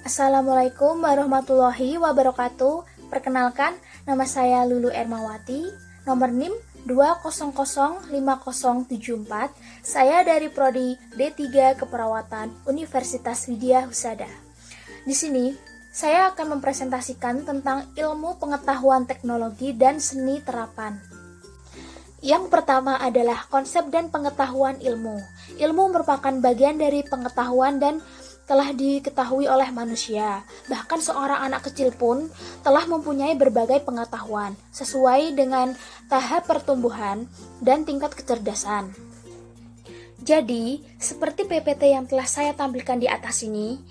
Assalamualaikum warahmatullahi wabarakatuh. Perkenalkan, nama saya Lulu Ermawati, nomor NIM 2005074. Saya dari Prodi D3 Keperawatan Universitas Widya Husada. Di sini, saya akan mempresentasikan tentang ilmu pengetahuan teknologi dan seni terapan. Yang pertama adalah konsep dan pengetahuan ilmu. Ilmu merupakan bagian dari pengetahuan dan telah diketahui oleh manusia. Bahkan seorang anak kecil pun telah mempunyai berbagai pengetahuan sesuai dengan tahap pertumbuhan dan tingkat kecerdasan. Jadi, seperti PPT yang telah saya tampilkan di atas ini,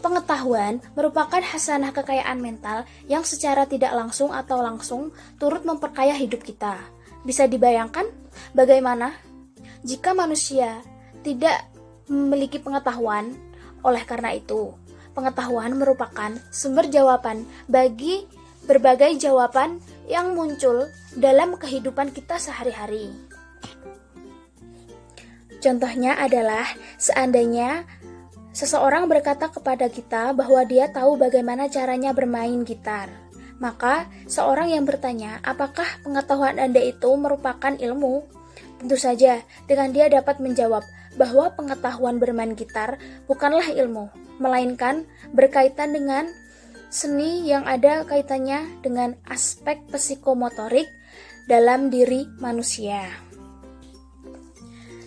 pengetahuan merupakan hasanah kekayaan mental yang secara tidak langsung atau langsung turut memperkaya hidup kita. Bisa dibayangkan bagaimana jika manusia tidak memiliki pengetahuan? Oleh karena itu, pengetahuan merupakan sumber jawaban bagi berbagai jawaban yang muncul dalam kehidupan kita sehari-hari. Contohnya adalah seandainya seseorang berkata kepada kita bahwa dia tahu bagaimana caranya bermain gitar. Maka, seorang yang bertanya, apakah pengetahuan Anda itu merupakan ilmu? Tentu saja, dengan dia dapat menjawab bahwa pengetahuan bermain gitar bukanlah ilmu, melainkan berkaitan dengan seni yang ada kaitannya dengan aspek psikomotorik dalam diri manusia.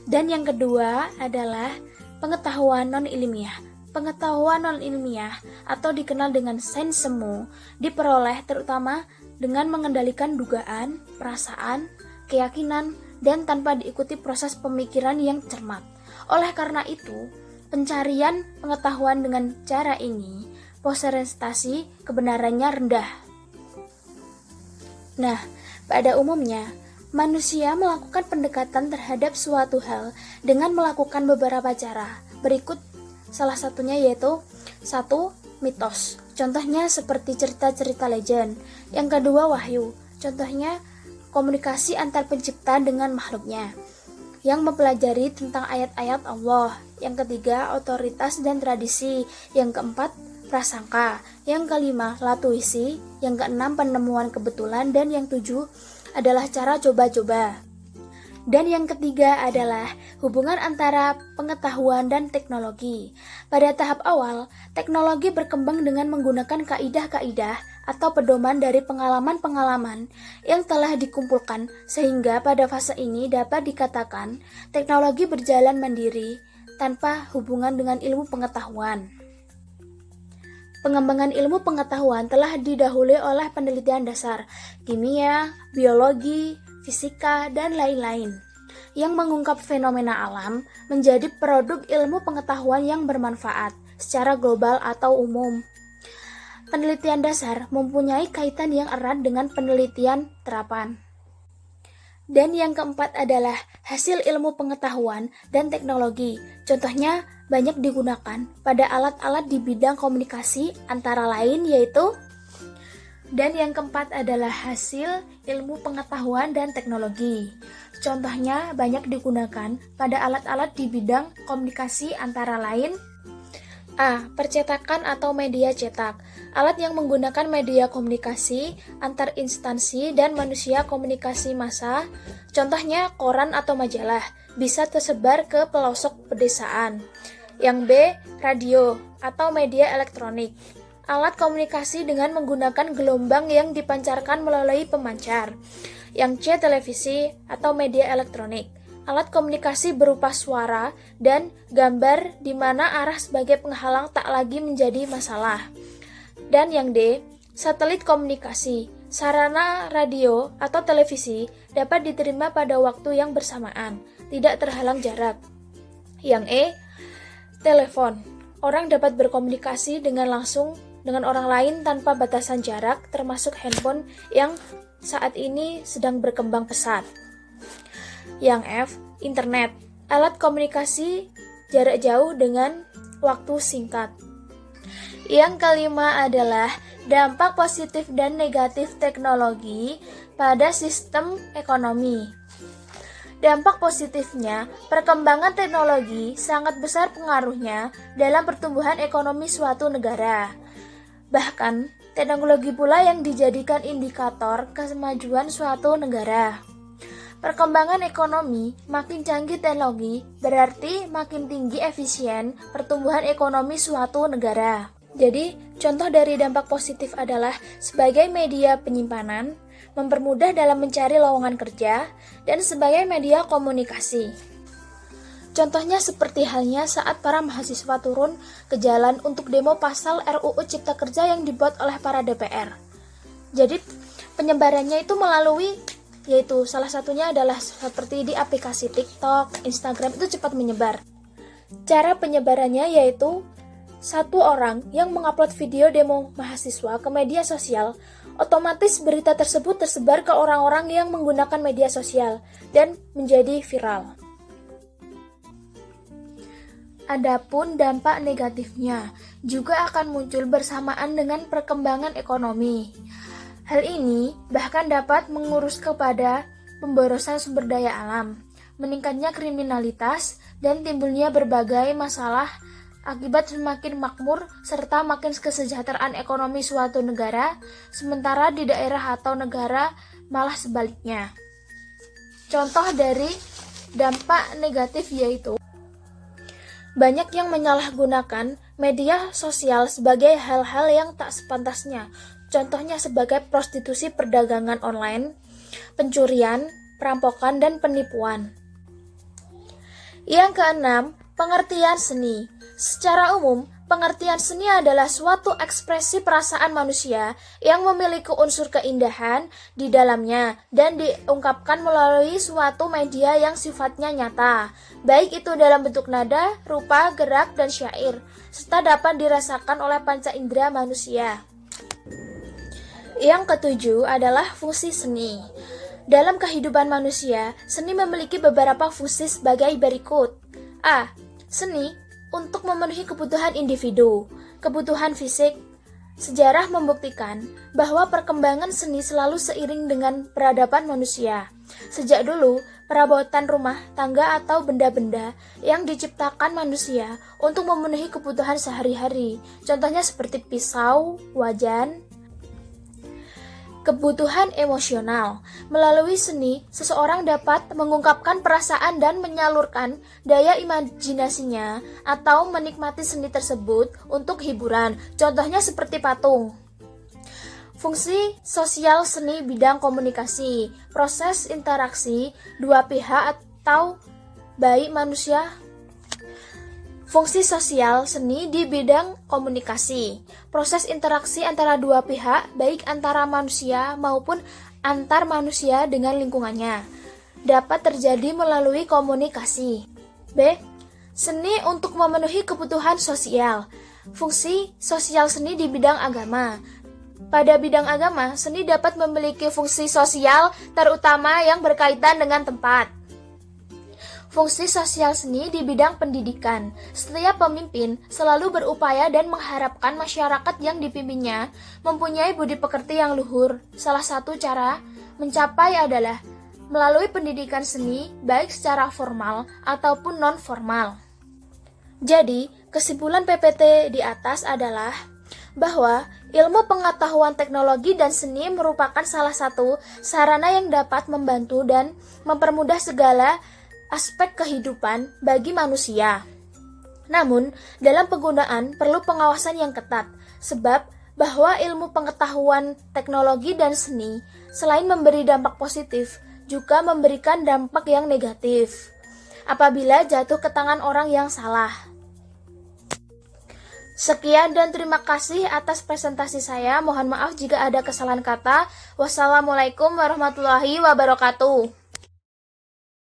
Dan yang kedua adalah pengetahuan non-ilmiah. Pengetahuan non-ilmiah atau dikenal dengan sains semu diperoleh terutama dengan mengendalikan dugaan, perasaan, keyakinan, dan tanpa diikuti proses pemikiran yang cermat. Oleh karena itu, pencarian pengetahuan dengan cara ini, persentase kebenarannya rendah. Nah, pada umumnya, manusia melakukan pendekatan terhadap suatu hal dengan melakukan beberapa cara. Berikut salah satunya yaitu 1. Mitos. Contohnya seperti cerita-cerita legend. Yang kedua, wahyu. Contohnya komunikasi antar pencipta dengan makhluknya, yang mempelajari tentang ayat-ayat Allah. Yang ketiga, otoritas dan tradisi. Yang keempat, prasangka. Yang kelima, latuisi. Yang keenam, penemuan kebetulan. Dan yang tujuh adalah cara coba-coba. Dan yang ketiga adalah hubungan antara pengetahuan dan teknologi. Pada tahap awal, teknologi berkembang dengan menggunakan kaidah-kaidah atau pedoman dari pengalaman-pengalaman yang telah dikumpulkan, sehingga pada fase ini dapat dikatakan teknologi berjalan mandiri tanpa hubungan dengan ilmu pengetahuan. Pengembangan ilmu pengetahuan telah didahului oleh penelitian dasar, kimia, biologi, fisika, dan lain-lain, yang mengungkap fenomena alam menjadi produk ilmu pengetahuan yang bermanfaat secara global atau umum. Penelitian dasar mempunyai kaitan yang erat dengan penelitian terapan. Dan yang keempat adalah hasil ilmu pengetahuan dan teknologi. Contohnya banyak digunakan pada alat-alat di bidang komunikasi antara lain yaitu. Dan yang keempat adalah hasil ilmu pengetahuan dan teknologi. Contohnya banyak digunakan pada alat-alat di bidang komunikasi antara lain. A. Percetakan atau media cetak. Alat yang menggunakan media komunikasi antar instansi dan manusia komunikasi massa. Contohnya koran atau majalah, bisa tersebar ke pelosok pedesaan. Yang B. Radio atau media elektronik. Alat komunikasi dengan menggunakan gelombang yang dipancarkan melalui pemancar. Yang C. Televisi atau media elektronik. Alat komunikasi berupa suara dan gambar di mana arah sebagai penghalang tak lagi menjadi masalah. Dan yang D. Satelit komunikasi. Sarana radio atau televisi dapat diterima pada waktu yang bersamaan, tidak terhalang jarak. Yang E. Telepon. Orang dapat berkomunikasi dengan langsung dengan orang lain tanpa batasan jarak, termasuk handphone yang saat ini sedang berkembang pesat. Yang F. Internet. Alat komunikasi jarak jauh dengan waktu singkat. Yang kelima adalah dampak positif dan negatif teknologi pada sistem ekonomi. Dampak positifnya, perkembangan teknologi sangat besar pengaruhnya dalam pertumbuhan ekonomi suatu negara. Bahkan, teknologi pula yang dijadikan indikator kemajuan suatu negara. Perkembangan ekonomi makin canggih teknologi berarti makin tinggi efisien pertumbuhan ekonomi suatu negara. Jadi, contoh dari dampak positif adalah sebagai media penyimpanan, mempermudah dalam mencari lowongan kerja, dan sebagai media komunikasi. Contohnya seperti halnya saat para mahasiswa turun ke jalan untuk demo pasal RUU Cipta Kerja yang dibuat oleh para DPR. Jadi penyebarannya itu melalui, yaitu salah satunya adalah seperti di aplikasi TikTok, Instagram itu cepat menyebar. Cara penyebarannya yaitu satu orang yang mengupload video demo mahasiswa ke media sosial, otomatis berita tersebut tersebar ke orang-orang yang menggunakan media sosial dan menjadi viral. Adapun dampak negatifnya juga akan muncul bersamaan dengan perkembangan ekonomi. Hal ini bahkan dapat mengurus kepada pemborosan sumber daya alam, meningkatnya kriminalitas, dan timbulnya berbagai masalah akibat semakin makmur serta makin kesejahteraan ekonomi suatu negara, sementara di daerah atau negara malah sebaliknya. Contoh dari dampak negatif yaitu banyak yang menyalahgunakan media sosial sebagai hal-hal yang tak sepantasnya. Contohnya sebagai prostitusi, perdagangan online, pencurian, perampokan, dan penipuan. Yang keenam, pengertian seni. Secara umum, pengertian seni adalah suatu ekspresi perasaan manusia yang memiliki unsur keindahan di dalamnya dan diungkapkan melalui suatu media yang sifatnya nyata, baik itu dalam bentuk nada, rupa, gerak, dan syair, serta dapat dirasakan oleh panca indera manusia. Yang ketujuh adalah fungsi seni. Dalam kehidupan manusia, seni memiliki beberapa fungsi sebagai berikut. A. Seni untuk memenuhi kebutuhan individu, kebutuhan fisik. Sejarah membuktikan bahwa perkembangan seni selalu seiring dengan peradaban manusia. Sejak dulu, perabotan rumah tangga atau benda-benda yang diciptakan manusia untuk memenuhi kebutuhan sehari-hari. Contohnya seperti pisau, wajan. Kebutuhan emosional. Melalui seni, seseorang dapat mengungkapkan perasaan dan menyalurkan daya imajinasinya atau menikmati seni tersebut untuk hiburan. Contohnya seperti patung. Fungsi sosial seni bidang komunikasi, proses interaksi dua pihak atau baik manusia. Fungsi sosial seni di bidang komunikasi, proses interaksi antara dua pihak, baik antara manusia maupun antar manusia dengan lingkungannya, dapat terjadi melalui komunikasi. B. Seni untuk memenuhi kebutuhan sosial. Fungsi sosial seni di bidang agama. Pada bidang agama, seni dapat memiliki fungsi sosial terutama yang berkaitan dengan tempat. Fungsi sosial seni di bidang pendidikan. Setiap pemimpin selalu berupaya dan mengharapkan masyarakat yang dipimpinnya mempunyai budi pekerti yang luhur. Salah satu cara mencapai adalah melalui pendidikan seni baik secara formal ataupun non-formal. Jadi, kesimpulan PPT di atas adalah bahwa ilmu pengetahuan teknologi dan seni merupakan salah satu sarana yang dapat membantu dan mempermudah segala aspek kehidupan bagi manusia. Namun, dalam penggunaan perlu pengawasan yang ketat, sebab bahwa ilmu pengetahuan teknologi dan seni selain memberi dampak positif, juga memberikan dampak yang negatif apabila jatuh ke tangan orang yang salah. Sekian dan terima kasih atas presentasi saya. Mohon maaf jika ada kesalahan kata. Wassalamualaikum warahmatullahi wabarakatuh.